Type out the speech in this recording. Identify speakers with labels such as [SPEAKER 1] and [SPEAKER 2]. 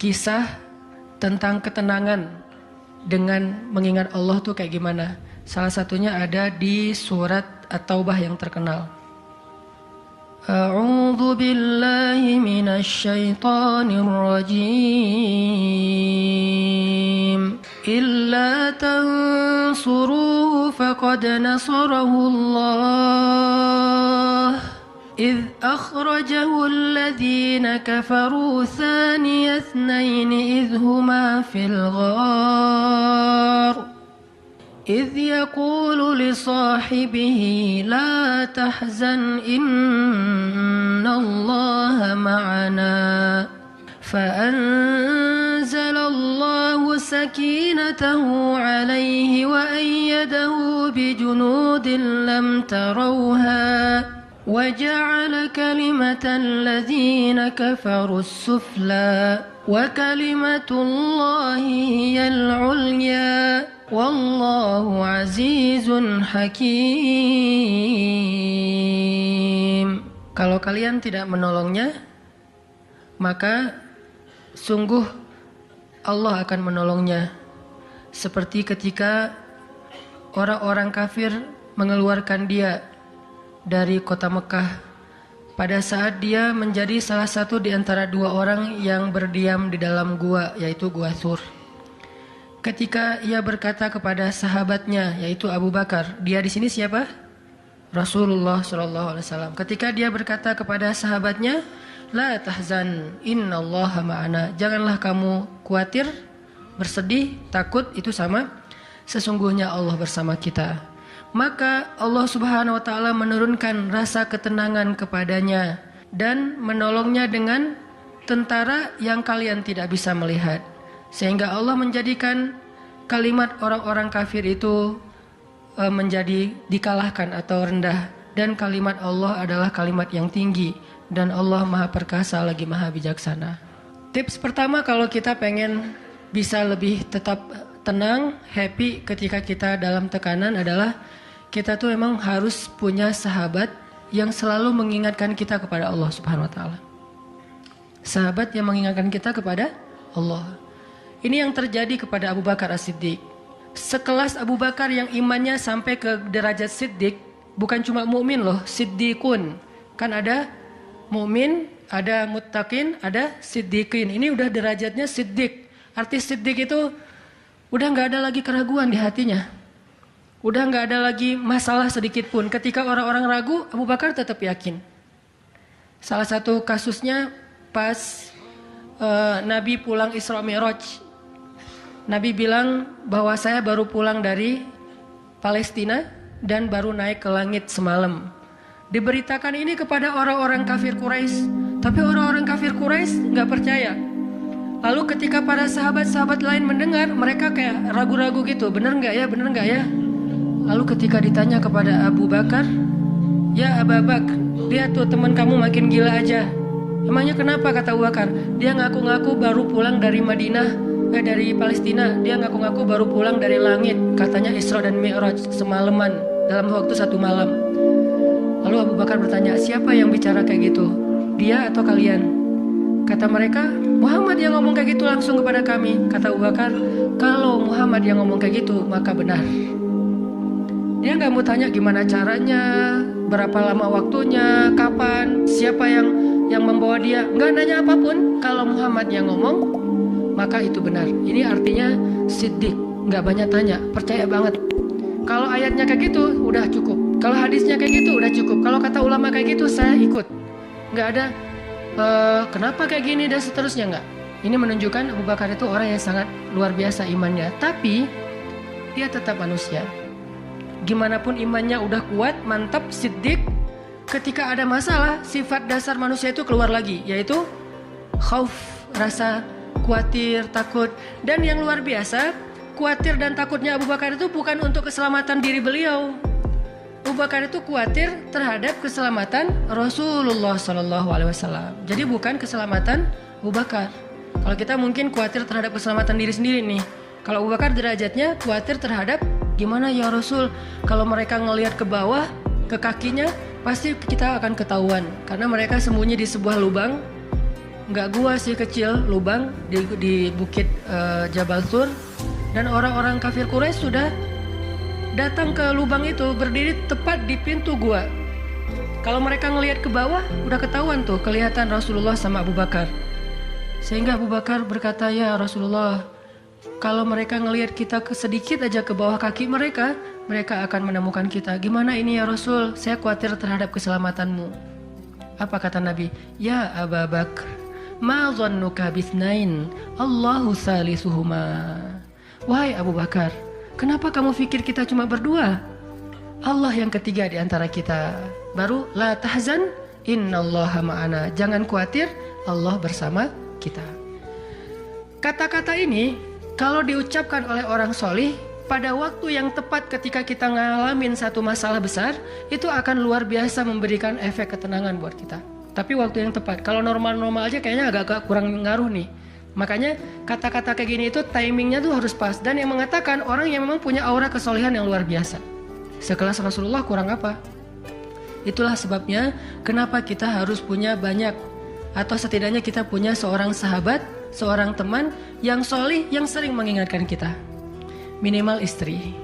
[SPEAKER 1] kisah tentang ketenangan dengan mengingat Allah tuh kayak gimana. Salah satunya ada di surat At-Taubah yang terkenal. A'udzu billahi minasy syaithanir rajim. Illa tansuruhu faqad nasarahu Allah. إذ أخرجه الذين كفروا ثاني اثنين إذ هما في الغار إذ يقول لصاحبه لا تحزن إن الله معنا فأنزل الله سكينته عليه وأيده بجنود لم تروها وجعل كلمة الذين كفروا السفلى وكلمة الله هي العليا والله عزيز حكيم. Kalau kalian tidak menolongnya, maka sungguh Allah akan menolongnya. Seperti ketika orang-orang kafir mengeluarkan dia dari kota Mekah pada saat dia menjadi salah satu di antara dua orang yang berdiam di dalam gua, yaitu Gua Thur. Ketika ia berkata kepada sahabatnya, yaitu Abu Bakar, dia di sini siapa? Rasulullah SAW. Ketika dia berkata kepada sahabatnya, la tahzan, innallaha ma'ana. Janganlah kamu khawatir, bersedih, takut, itu sama. Sesungguhnya Allah bersama kita. Maka Allah Subhanahu wa Ta'ala menurunkan rasa ketenangan kepadanya dan menolongnya dengan tentara yang kalian tidak bisa melihat, sehingga Allah menjadikan kalimat orang-orang kafir itu menjadi dikalahkan atau rendah, dan kalimat Allah adalah kalimat yang tinggi, dan Allah Maha Perkasa lagi Maha Bijaksana. Tips pertama kalau kita pengen bisa lebih tetap tenang, happy ketika kita dalam tekanan adalah kita tuh emang harus punya sahabat yang selalu mengingatkan kita kepada Allah Subhanahu wa Ta'ala. Sahabat yang mengingatkan kita kepada Allah. Ini yang terjadi kepada Abu Bakar As-Siddiq. Sekelas Abu Bakar yang imannya sampai ke derajat Siddiq, bukan cuma mukmin loh, Siddiqun. Kan ada mukmin, ada muttaqin, ada Siddiqin. Ini udah derajatnya Siddiq. Arti Siddiq itu udah nggak ada lagi keraguan di hatinya. Udah nggak ada lagi masalah sedikit pun. Ketika orang-orang ragu, Abu Bakar tetap yakin. Salah satu kasusnya pas Nabi pulang Isra Mi'raj. Nabi bilang bahwa saya baru pulang dari Palestina dan baru naik ke langit semalam. Diberitakan ini kepada orang-orang kafir Quraisy, tapi orang-orang kafir Quraisy nggak percaya. Lalu ketika para sahabat-sahabat lain mendengar, mereka kayak ragu-ragu gitu, bener nggak ya, bener nggak ya? Lalu ketika ditanya kepada Abu Bakar, ya Abu Bakar, lihat tuh teman kamu makin gila aja. Emangnya kenapa, kata Abu Bakar? Dia ngaku-ngaku baru pulang dari dari Palestina. Dia ngaku-ngaku baru pulang dari langit. Katanya Isra dan Mi'raj semalaman, dalam waktu satu malam. Lalu Abu Bakar bertanya, siapa yang bicara kayak gitu? Dia atau kalian? Kata mereka, Muhammad yang ngomong kayak gitu langsung kepada kami. Kata Abu Bakar, kalau Muhammad yang ngomong kayak gitu, maka benar. Dia nggak mau tanya gimana caranya, berapa lama waktunya, kapan, siapa yang membawa dia. Nggak nanya apapun. Kalau Muhammad yang ngomong, maka itu benar. Ini artinya Siddiq, nggak banyak tanya, percaya banget. Kalau ayatnya kayak gitu, udah cukup. Kalau hadisnya kayak gitu, udah cukup. Kalau kata ulama kayak gitu, saya ikut. Nggak ada kenapa kayak gini dan seterusnya, nggak. Ini menunjukkan Abu Bakar itu orang yang sangat luar biasa imannya. Tapi dia tetap manusia. Gimana pun imannya udah kuat, mantap, Siddiq, ketika ada masalah, sifat dasar manusia itu keluar lagi, yaitu khauf, rasa khawatir, takut. Dan yang luar biasa, khawatir dan takutnya Abu Bakar itu bukan untuk keselamatan diri beliau. Abu Bakar itu khawatir terhadap keselamatan Rasulullah SAW. Jadi bukan keselamatan Abu Bakar. Kalau kita mungkin khawatir terhadap keselamatan diri sendiri nih. Kalau Abu Bakar derajatnya khawatir terhadap gimana ya Rasul, kalau mereka ngelihat ke bawah, ke kakinya, pasti kita akan ketahuan. Karena mereka sembunyi di sebuah lubang nggak gua sih, kecil, lubang di bukit Jabal Sur. Dan orang-orang kafir Quraisy sudah datang ke lubang itu, berdiri tepat di pintu gua. Kalau mereka ngelihat ke bawah, udah ketahuan tuh, kelihatan Rasulullah sama Abu Bakar. Sehingga Abu Bakar berkata, ya Rasulullah, kalau mereka ngelihat kita sedikit aja ke bawah kaki mereka, mereka akan menemukan kita. Gimana ini ya Rasul? Saya khawatir terhadap keselamatanmu. Apa kata Nabi? Ya Abu Bakar, ma dhannuka bithnain, Allahu salisuhuma. Wahai Abu Bakar, kenapa kamu pikir kita cuma berdua? Allah yang ketiga di antara kita. Baru la tahzan, innallaha ma'ana. Jangan khawatir, Allah bersama kita. Kata-kata ini kalau diucapkan oleh orang solih pada waktu yang tepat ketika kita ngalamin satu masalah besar, itu akan luar biasa memberikan efek ketenangan buat kita. Tapi waktu yang tepat. Kalau normal-normal aja kayaknya agak kurang ngaruh nih. Makanya kata-kata kayak gini itu timingnya tuh harus pas. Dan yang mengatakan orang yang memang punya aura kesolehan yang luar biasa. Sekelas Rasulullah kurang apa? Itulah sebabnya kenapa kita harus punya banyak, atau setidaknya kita punya seorang sahabat, seorang teman yang solih, yang sering mengingatkan kita. Minimal istri.